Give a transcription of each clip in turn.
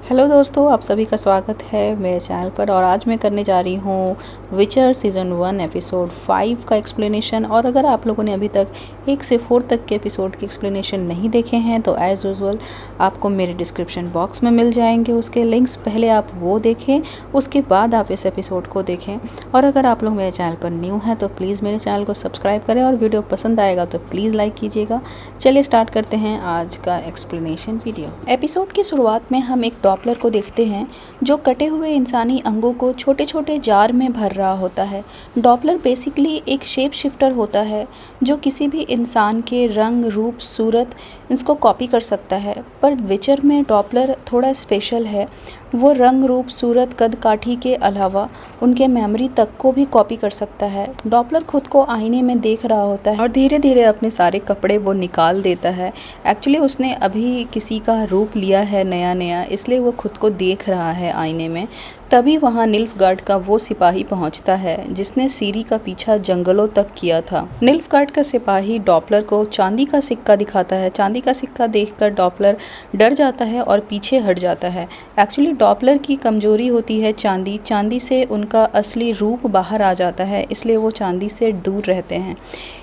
Hello दोस्तों, आप सभी का स्वागत है मेरे चैनल पर। और आज मैं करने जा रही हूँ विचर सीज़न 1 एपिसोड 5 का एक्सप्लेनेशन। और अगर आप लोगों ने अभी तक 1 से 4 तक के एपिसोड के एक्सप्लेनेशन नहीं देखे हैं तो एज़ यूजुअल आपको मेरे डिस्क्रिप्शन बॉक्स में मिल जाएंगे उसके लिंक्स। पहले आप वो देखें, उसके बाद आप इस एपिसोड को देखें। और अगर आप लोग मेरे चैनल पर न्यू हैं तो प्लीज़ मेरे चैनल को सब्सक्राइब करें और वीडियो पसंद आएगा तो प्लीज़ लाइक कीजिएगा। चलिए स्टार्ट करते हैं आज का एक्सप्लेनेशन वीडियो। एपिसोड की शुरुआत में हम एक डॉपलर को देखते हैं जो कटे हुए इंसानी अंगों को छोटे छोटे जार में भर रहा होता है। डॉपलर बेसिकली एक शेप शिफ्टर होता है जो किसी भी इंसान के रंग, रूप, सूरत इसको कॉपी कर सकता है। पर विचर में डॉपलर थोड़ा स्पेशल है। वो रंग, रूप, सूरत, कद काठी के अलावा उनके मेमोरी तक को भी कॉपी कर सकता है। डॉपलर खुद को आईने में देख रहा होता है और धीरे धीरे अपने सारे कपड़े वो निकाल देता है। एक्चुअली उसने अभी किसी का रूप लिया है नया नया, इसलिए वो खुद को देख रहा है आईने में। तभी वहाँ निल्फगार्ड का वो सिपाही पहुँचता है जिसने सीरी का पीछा जंगलों तक किया था। निल्फगार्ड का सिपाही डॉपलर को चांदी का सिक्का दिखाता है। चांदी का सिक्का देखकर डॉपलर डर जाता है और पीछे हट जाता है। एक्चुअली डॉपलर की कमजोरी होती है चांदी। चांदी से उनका असली रूप बाहर आ जाता है, इसलिए वो चांदी से दूर रहते हैं।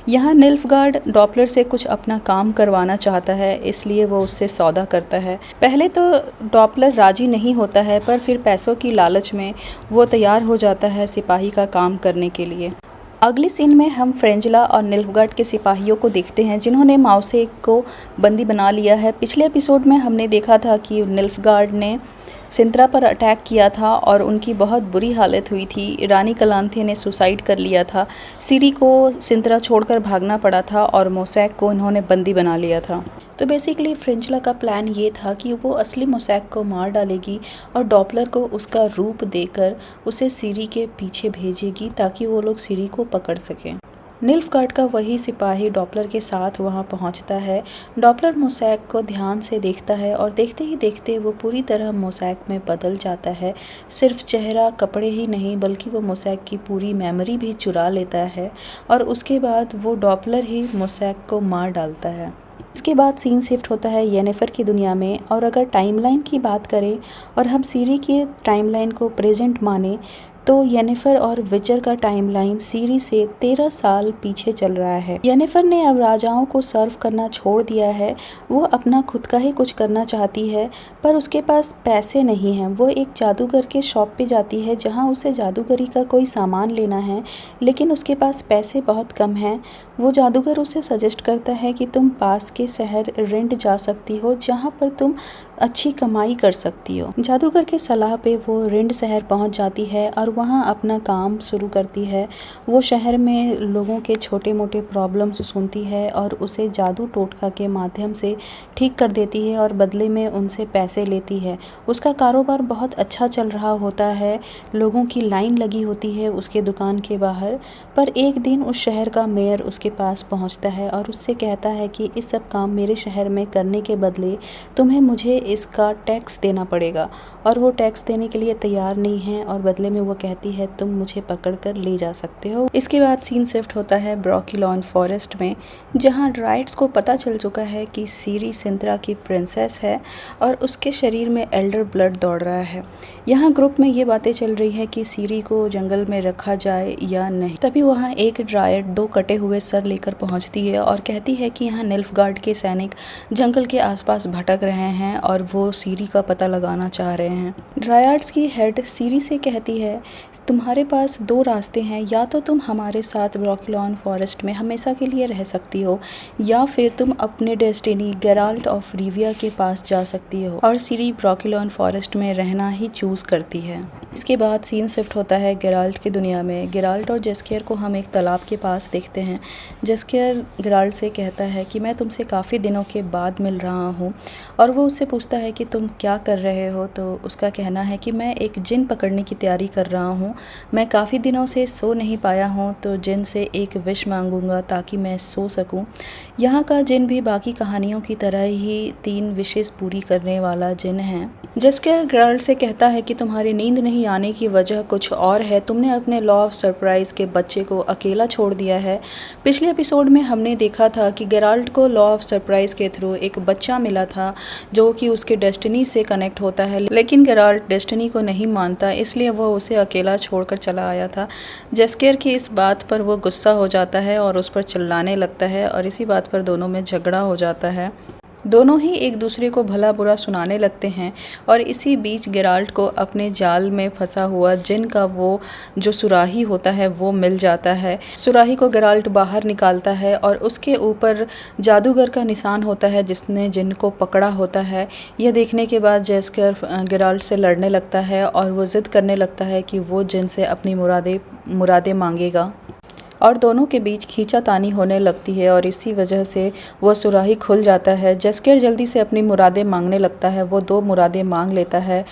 यहाँ निल्फगार्ड डॉपलर से कुछ अपना काम करवाना चाहता है, इसलिए वो उससे सौदा करता है। पहले तो डॉपलर राजी नहीं होता है, पर फिर पैसों की लालच में वो तैयार हो जाता है सिपाही का काम करने के लिए। अगली सीन में हम फ्रेंजला और निल्फगार्ड के सिपाहियों को देखते हैं जिन्होंने माउसे को बंदी बना लिया है। पिछले एपिसोड में हमने देखा था कि निल्फगार्ड ने सिंत्रा पर अटैक किया था और उनकी बहुत बुरी हालत हुई थी। रानी कलांथे ने सुसाइड कर लिया था। सीरी को सिंत्रा छोड़कर भागना पड़ा था और मोसैक को इन्होंने बंदी बना लिया था। तो बेसिकली फ्रेंचला का प्लान ये था कि वो असली मोसैक को मार डालेगी और डॉपलर को उसका रूप देकर उसे सीरी के पीछे भेजेगी ताकि वो लोग सीरी को पकड़ सकें। निल्फगार्ड का वही सिपाही डॉपलर के साथ वहां पहुंचता है। डॉपलर मोसैक को ध्यान से देखता है और देखते ही देखते वो पूरी तरह मोसैक में बदल जाता है। सिर्फ चेहरा, कपड़े ही नहीं बल्कि वो मोसैक की पूरी मेमोरी भी चुरा लेता है और उसके बाद वो डॉपलर ही मोसैक को मार डालता है। इसके बाद सीन शिफ्ट होता है येनिफर की दुनिया में। और अगर टाइमलाइन की बात करें और हम सीरी की टाइमलाइन को प्रेजेंट माने तो येनिफर और विचर का टाइमलाइन सीरी से 13 साल पीछे चल रहा है। येनिफर ने अब राजाओं को सर्व करना छोड़ दिया है। वो अपना खुद का ही कुछ करना चाहती है, पर उसके पास पैसे नहीं हैं। वो एक जादूगर के शॉप पे जाती है जहां उसे जादूगरी का कोई सामान लेना है, लेकिन उसके पास पैसे बहुत कम हैं। वो जादूगर उसे सजेस्ट करता है कि तुम पास के शहर रिंड जा सकती हो जहाँ पर तुम अच्छी कमाई कर सकती हो। जादूगर के सलाह पे वो रिंड शहर पहुंच जाती है और वहाँ अपना काम शुरू करती है। वो शहर में लोगों के छोटे मोटे प्रॉब्लम्स सुनती है और उसे जादू टोटका के माध्यम से ठीक कर देती है और बदले में उनसे पैसे लेती है। उसका कारोबार बहुत अच्छा चल रहा होता है, लोगों की लाइन लगी होती है उसके दुकान के बाहर। पर एक दिन उस शहर का मेयर उसके पास पहुंचता है और उससे कहता है कि इस सब काम मेरे शहर में करने के बदले तुम्हें मुझे इसका टैक्स देना पड़ेगा। और वो टैक्स देने के लिए तैयार नहीं है और बदले में वो कहती है तुम मुझे पकड़कर ले जा सकते हो। इसके बाद सीन शिफ्ट होता है ब्रोकिलॉन फॉरेस्ट में, जहाँ ड्राइड्स को पता चल चुका है कि सीरी सिंत्रा की प्रिंसेस है और उसके शरीर में एल्डर ब्लड दौड़ रहा है। यहाँ ग्रुप में ये बातें चल रही है कि सीरी को जंगल में रखा जाए या नहीं। तभी वहाँ एक ड्रायड 2 कटे हुए सर लेकर पहुँचती है और कहती है कि यहाँ निल्फगार्ड के सैनिक जंगल के आसपास भटक रहे हैं और वो सीरी का पता लगाना चाह रहे हैं। ड्रायड्स की हेड सीरी से कहती है तुम्हारे पास 2 रास्ते हैं, या तो तुम हमारे साथ ब्रोकिलॉन फॉरेस्ट में हमेशा के लिए रह सकती हो या फिर तुम अपने डेस्टिनी गेराल्ट ऑफ रिविया के पास जा सकती हो। और सीरी ब्रोकिलॉन फॉरेस्ट में रहना ही चूज करती है। इसके बाद सीन शिफ्ट होता है गेराल्ट की दुनिया में। गेराल्ट और जेस्कियर को हम एक तालाब के पास देखते हैं। जेस्कियर गेराल्ट से कहता है कि मैं तुमसे काफ़ी दिनों के बाद मिल रहा हूँ और वो उससे पूछता है कि तुम क्या कर रहे हो। तो उसका कहना है कि मैं एक जिन पकड़ने की तैयारी कर रहा हूँ। मैं काफ़ी दिनों से सो नहीं पाया हूँ तो जिन से एक विश मांगूंगा ताकि मैं सो सकूँ। यहाँ का जिन भी बाकी कहानियों की तरह ही 3 विशेष पूरी करने वाला जिन है। जेस्कियर गेराल्ट से कहता है कि तुम्हारी नींद नहीं आने की वजह कुछ और है। तुमने अपने लॉ ऑफ सरप्राइज़ के बच्चे को अकेला छोड़ दिया है। पिछले एपिसोड में हमने देखा था कि गेराल्ट को लॉ ऑफ सरप्राइज़ के थ्रू एक बच्चा मिला था जो कि उसके डेस्टिनी से कनेक्ट होता है, लेकिन गेराल्ट डेस्टिनी को नहीं मानता, इसलिए वह उसे अकेला छोड़कर चला आया था। जेस्केर की इस बात पर वो गुस्सा हो जाता है और उस पर चिल्लाने लगता है और इसी बात पर दोनों में झगड़ा हो जाता है। दोनों ही एक दूसरे को भला बुरा सुनाने लगते हैं और इसी बीच गेराल्ट को अपने जाल में फंसा हुआ जिन का वो जो सुराही होता है वो मिल जाता है। सुराही को गेराल्ट बाहर निकालता है और उसके ऊपर जादूगर का निशान होता है जिसने जिन को पकड़ा होता है। यह देखने के बाद जेस्केर गेराल्ट से लड़ने लगता है और वो ज़िद करने लगता है कि वो जिन से अपनी मुरादें मांगेगा और दोनों के बीच खींचातानी होने लगती है और इसी वजह से वह सुराही खुल जाता है। जेस्केर जल्दी से अपनी मुरादें मांगने लगता है। वो 2 मुरादें मांग लेता है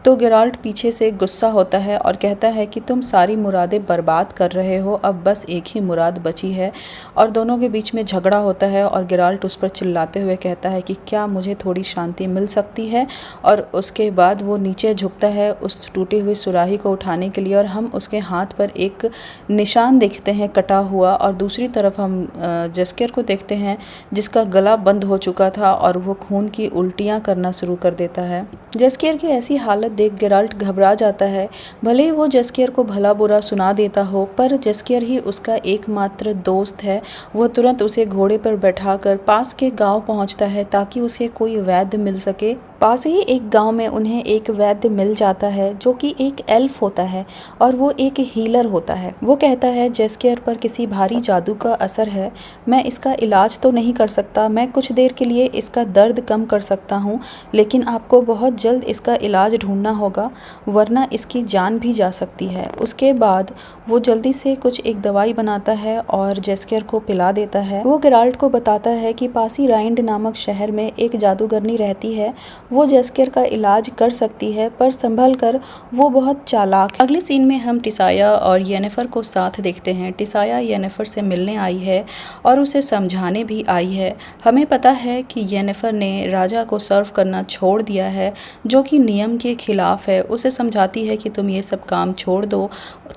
तो गेराल्ट पीछे से गुस्सा होता है और कहता है कि तुम सारी मुरादें बर्बाद कर रहे हो, अब बस एक ही मुराद बची है। और दोनों के बीच में झगड़ा होता है और गेराल्ट उस पर चिल्लाते हुए कहता है कि क्या मुझे थोड़ी शांति मिल सकती है। और उसके बाद वो नीचे झुकता है उस टूटी हुई सुराही को उठाने के लिए और हम उसके हाथ पर एक निशान देखते हैं कटा हुआ, और दूसरी तरफ हम जेस्केर को देखते हैं जिसका गला बंद हो चुका था और वो खून की उल्टियाँ करना शुरू कर देता है। जेस्केर की ऐसी हालत देख गेराल्ट घबरा जाता है। भले ही वो जेस्केर को भला बुरा सुना देता हो, पर जेस्केर ही उसका एकमात्र दोस्त है। वो तुरंत उसे घोड़े पर बैठाकर पास के गांव पहुंचता है ताकि उसे कोई वैद्य मिल सके। पास ही एक गांव में उन्हें एक वैद्य मिल जाता है जो कि एक एल्फ होता है और वो एक हीलर होता है। वो कहता है जेस्केर पर किसी भारी जादू का असर है, मैं इसका इलाज तो नहीं कर सकता, मैं कुछ देर के लिए इसका दर्द कम कर सकता हूँ, लेकिन आपको बहुत जल्द इसका इलाज ढूंढना होगा वरना इसकी जान भी जा सकती है। उसके बाद वो जल्दी से कुछ एक दवाई बनाता है और जेस्केर को पिला देता है। वो गेराल्ट को बताता है कि पासी राइंड नामक शहर में एक जादूगरनी रहती है, वो जेस्केर का इलाज कर सकती है, पर संभल कर, वो बहुत चालाक है। अगले सीन में हम टिसाया और येनेफर को साथ देखते हैं। टिसाया येनेफर से मिलने आई है और उसे समझाने भी आई है। हमें पता है कि येनेफर ने राजा को सर्व करना छोड़ दिया है जो कि नियम के खिलाफ है। उसे समझाती है कि तुम ये सब काम छोड़ दो,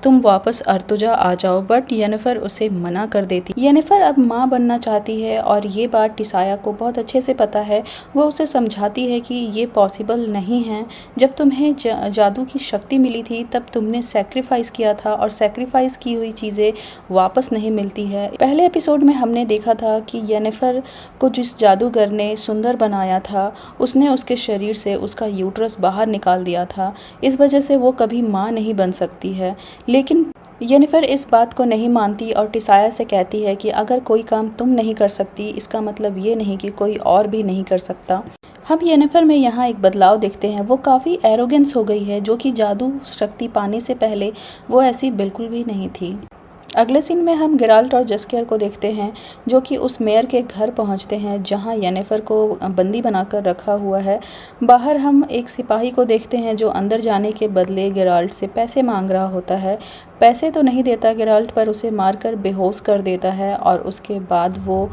तुम वापस अर्तुजा आ जाओ, बट येनेफर उसे मना कर देती। येनेफर अब माँ बनना चाहती है और ये बात टिसाया को बहुत अच्छे से पता है। वो उसे समझाती है कि ये पॉसिबल नहीं है, जब तुम्हें जादू की शक्ति मिली थी तब तुमने सेक्रीफाइस किया था और सेक्रीफाइस की हुई चीज़ें वापस नहीं मिलती है। पहले एपिसोड में हमने देखा था कि येनेफर को जिस जादूगर ने सुंदर बनाया था उसने उसके शरीर से उसका यूट्रस बाहर निकाल दिया था, इस वजह से वो कभी माँ नहीं बन सकती है। लेकिन येनेफर इस बात को नहीं मानती और टिसाया से कहती है कि अगर कोई काम तुम नहीं कर सकती इसका मतलब ये नहीं कि कोई और भी नहीं कर सकता। हम येनेफर में यहाँ एक बदलाव देखते हैं। वो काफ़ी एरोगेंस हो गई है जो कि जादू शक्ति पाने से पहले वो ऐसी बिल्कुल भी नहीं थी। अगले सीन में हम गेराल्ट और जेस्केर को देखते हैं जो कि उस मेयर के घर पहुंचते हैं जहां येनेफर को बंदी बनाकर रखा हुआ है। बाहर हम एक सिपाही को देखते हैं जो अंदर जाने के बदले गेराल्ट से पैसे मांग रहा होता है। पैसे तो नहीं देता गेराल्ट, पर उसे मारकर बेहोश कर देता है और उसके बाद वो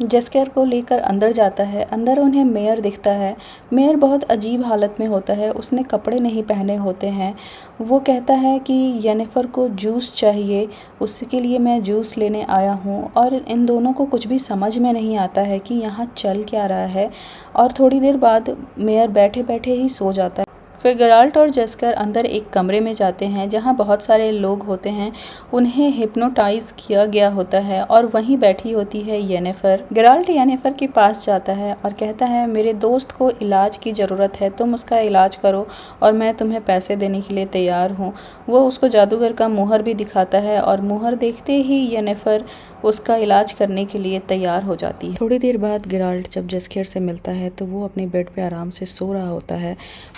जेस्केर को लेकर अंदर जाता है। अंदर उन्हें मेयर दिखता है। मेयर बहुत अजीब हालत में होता है, उसने कपड़े नहीं पहने होते हैं। वो कहता है कि येनेफर को जूस चाहिए, उसके लिए मैं जूस लेने आया हूँ, और इन दोनों को कुछ भी समझ में नहीं आता है कि यहाँ चल क्या रहा है। और थोड़ी देर बाद मेयर बैठे बैठे ही सो जाता है। फिर गेराल्ट और जेस्केर अंदर एक कमरे में जाते हैं जहां बहुत सारे लोग होते हैं, उन्हें हिप्नोटाइज किया गया होता है और वहीं बैठी होती है येनेफर। गेराल्ट येनेफर के पास जाता है और कहता है मेरे दोस्त को इलाज की ज़रूरत है, तुम उसका इलाज करो और मैं तुम्हें पैसे देने के लिए तैयार हूँ। वो उसको जादूगर का मुहर भी दिखाता है और मुहर देखते ही येनेफर उसका इलाज करने के लिए तैयार हो जाती है। थोड़ी देर बाद गेराल्ट जब जेस्केर से मिलता है तो वो अपने बेड पे आराम से सो रहा होता है।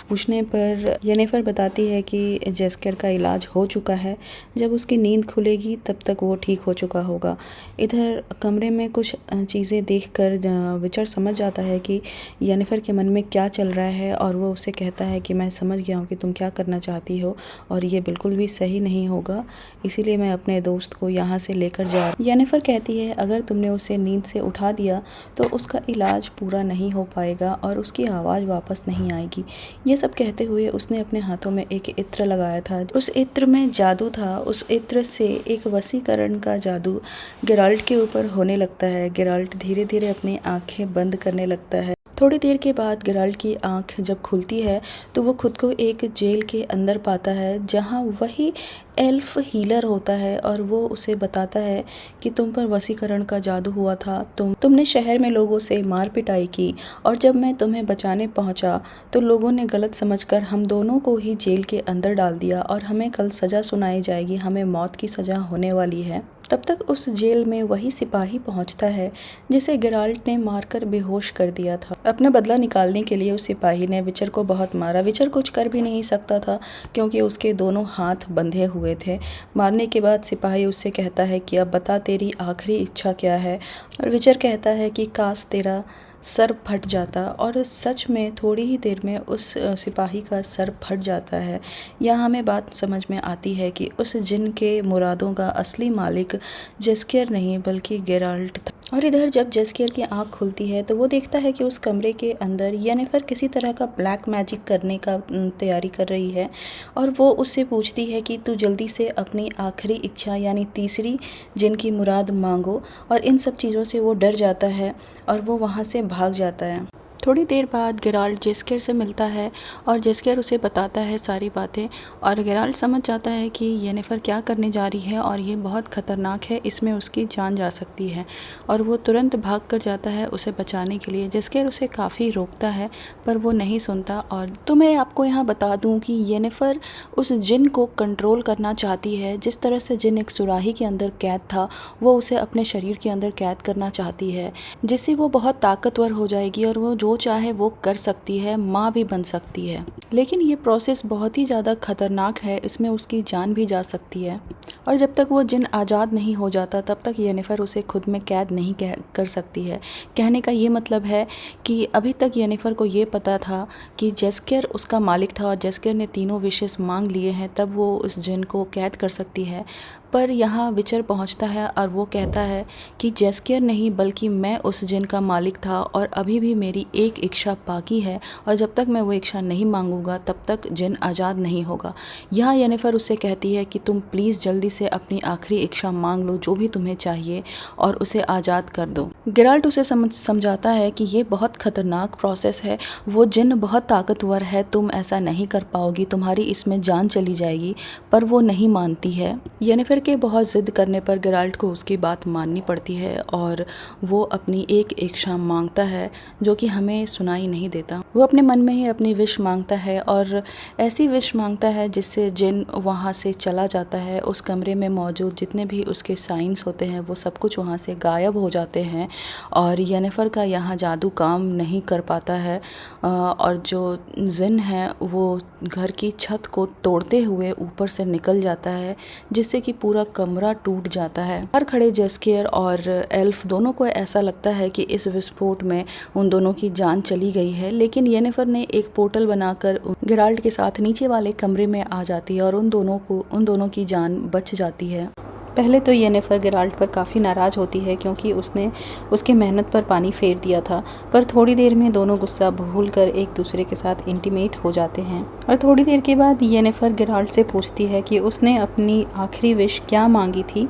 पूछने पर येनेफर बताती है कि जेस्केर का इलाज हो चुका है, जब उसकी नींद खुलेगी तब तक वो ठीक हो चुका होगा। इधर कमरे में कुछ चीज़ें देखकर विचर समझ जाता है कि येनेफर के मन में क्या चल रहा है और वो उससे कहता है कि मैं समझ गया हूँ कि तुम क्या करना चाहती हो और ये बिल्कुल भी सही नहीं होगा, इसीलिए मैं अपने दोस्त को यहाँ से लेकर जा। येनेफर येनिफर कहती है अगर तुमने उसे नींद से उठा दिया तो उसका इलाज पूरा नहीं हो पाएगा और उसकी आवाज़ वापस नहीं आएगी। ये सब कहते हुए उसने अपने हाथों में एक इत्र लगाया था। उस इत्र में जादू था। उस इत्र से एक वशीकरण का जादू गेराल्ट के ऊपर होने लगता है। गेराल्ट धीरे धीरे अपनी आंखें बंद करने लगता है। थोड़ी देर के बाद गेराल्ट की आंख जब खुलती है तो वो खुद को एक जेल के अंदर पाता है, जहाँ वही एल्फ हीलर होता है और वो उसे बताता है कि तुम पर वशीकरण का जादू हुआ था। तुमने शहर में लोगों से मार पिटाई की और जब मैं तुम्हें बचाने पहुंचा तो लोगों ने गलत समझकर हम दोनों को ही जेल के अंदर डाल दिया और हमें कल सज़ा सुनाई जाएगी, हमें मौत की सज़ा होने वाली है। तब तक उस जेल में वही सिपाही पहुंचता है जिसे गेराल्ट ने मारकर बेहोश कर दिया था। अपना बदला निकालने के लिए उस सिपाही ने विचर को बहुत मारा। विचर कुछ कर भी नहीं सकता था क्योंकि उसके दोनों हाथ बंधे हुए थे। मारने के बाद सिपाही उससे कहता है कि अब बता तेरी आखिरी इच्छा क्या है। और विचर कहता है कि काश तेरा सर फट जाता, और सच में थोड़ी ही देर में उस सिपाही का सर फट जाता है। यहाँ हमें बात समझ में आती है कि उस जिन के मुरादों का असली मालिक जेस्कियर नहीं बल्कि गेराल्ट था। और इधर जब जेस्कियर की आंख खुलती है तो वो देखता है कि उस कमरे के अंदर येनिफर किसी तरह का ब्लैक मैजिक करने का तैयारी कर रही है और वो उससे पूछती है कि तू जल्दी से अपनी आखिरी इच्छा यानी तीसरी जिन की मुराद मांगो। और इन सब चीज़ों से वो डर जाता है और वो वहाँ से भाग जाता है। थोड़ी देर बाद गेराल्ट जेस्कियर से मिलता है और जेस्कियर उसे बताता है सारी बातें और गेराल्ट समझ जाता है कि येनिफर क्या करने जा रही है और ये बहुत ख़तरनाक है, इसमें उसकी जान जा सकती है। और वो तुरंत भाग कर जाता है उसे बचाने के लिए। जेस्कियर उसे काफ़ी रोकता है पर वो नहीं सुनता। और तो मैं आपको यहाँ बता दूँ कि येनिफर उस जिन को कंट्रोल करना चाहती है। जिस तरह से जिन एक सुराही के अंदर कैद था वो उसे अपने शरीर के अंदर कैद करना चाहती है, जिससे वो बहुत ताकतवर हो जाएगी और वो जो चाहे वो कर सकती है, माँ भी बन सकती है। लेकिन ये प्रोसेस बहुत ही ज़्यादा खतरनाक है, इसमें उसकी जान भी जा सकती है। और जब तक वो जिन आज़ाद नहीं हो जाता तब तक येनिफर उसे खुद में कैद नहीं कर सकती है। कहने का ये मतलब है कि अभी तक येनिफर को ये पता था कि जेस्कियर उसका मालिक था और जेस्कियर ने तीनों विशेष मांग लिए हैं तब वो उस जिन को कैद कर सकती है। पर यहाँ विचर पहुँचता है और वो कहता है कि जेस्कियर नहीं बल्कि मैं उस जिन का मालिक था और अभी भी मेरी एक इच्छा बाकी है और जब तक मैं वो इच्छा नहीं मांगूंगा तब तक जिन आज़ाद नहीं होगा। यहाँ येनिफर उससे कहती है कि तुम प्लीज़ जल्दी से अपनी आखिरी इच्छा मांग लो जो भी तुम्हें चाहिए और उसे आज़ाद कर दो। गेराल्ट उसे समझाता है कि ये बहुत ख़तरनाक प्रोसेस है, वो जिन बहुत ताकतवर है, तुम ऐसा नहीं कर पाओगी, तुम्हारी इसमें जान चली जाएगी। पर वो नहीं मानती है। येनिफर के बहुत ज़िद करने पर गेराल्ट को उसकी बात माननी पड़ती है और वो अपनी एक इच्छा मांगता है जो कि हमें सुनाई नहीं देता। वो अपने मन में ही अपनी विश मांगता है और ऐसी विश मांगता है जिससे जिन वहाँ से चला जाता है। उस कमरे में मौजूद जितने भी उसके साइंस होते हैं वो सब कुछ वहाँ से गायब हो जाते हैं और येनिफर का यहाँ जादू काम नहीं कर पाता है। और जो जिन है वो घर की छत को तोड़ते हुए ऊपर से निकल जाता है जिससे कि पूरा कमरा टूट जाता है। बाहर खड़े जेस्कियर और एल्फ दोनों को ऐसा लगता है कि इस विस्फोट में उन दोनों की जान चली गई है, लेकिन येनिफर ने एक पोर्टल बनाकर गेराल्ट के साथ नीचे वाले कमरे में आ जाती है और उन दोनों की जान बच जाती है। पहले तो येनिफर गेराल्ट पर काफ़ी नाराज़ होती है क्योंकि उसने उसके मेहनत पर पानी फेर दिया था, पर थोड़ी देर में दोनों गुस्सा भूलकर एक दूसरे के साथ इंटीमेट हो जाते हैं। और थोड़ी देर के बाद येनिफर गेराल्ट से पूछती है कि उसने अपनी आखिरी विश क्या मांगी थी,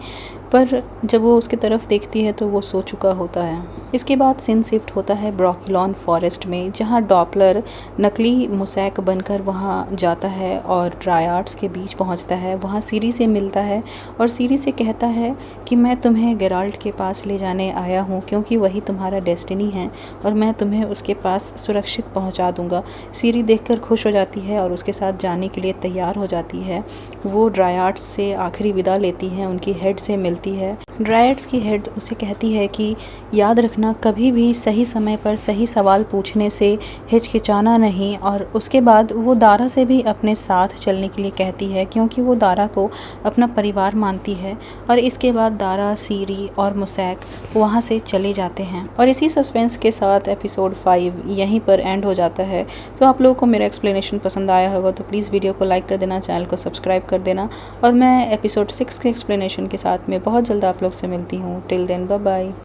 पर जब वो उसकी तरफ देखती है तो वो सो चुका होता है। इसके बाद सीन शिफ्ट होता है ब्रोकिलॉन फॉरेस्ट में, जहाँ डॉपलर नकली मुसैक बनकर वहाँ जाता है और ड्रायार्ड्स के बीच पहुँचता है। वहाँ सीरी से मिलता है और सीरी से कहता है कि मैं तुम्हें गेराल्ट के पास ले जाने आया हूँ क्योंकि वही तुम्हारा डेस्टिनी है और मैं तुम्हें उसके पास सुरक्षित पहुँचा दूँगा। सीरी देखकर खुश हो जाती है और उसके साथ जाने के लिए तैयार हो जाती है। वो ड्रायार्ड्स से आखिरी विदा लेती हैं, उनकी हेड से मिलती है। ड्रायार्ड्स की हेड उसे कहती है कि याद रखना, कभी भी सही समय पर सही सवाल पूछने से हिचकिचाना नहीं। और उसके बाद वो दारा से भी अपने साथ चलने के लिए कहती है क्योंकि वो दारा को अपना परिवार मानती है। और इसके बाद दारा, सीरी और मुसैक वहाँ से चले जाते हैं। और इसी सस्पेंस के साथ एपिसोड 5 यहीं पर एंड हो जाता है। तो आप लोगों को मेरा एक्सप्लेनेशन पसंद आया होगा तो प्लीज़ वीडियो को लाइक कर देना, चैनल को सब्सक्राइब कर देना और मैं एपिसोड 6 के एक्सप्लेनेशन के साथ में बहुत जल्द आप नेक्स्ट व्लॉग से मिलती हूँ। Till then bye bye.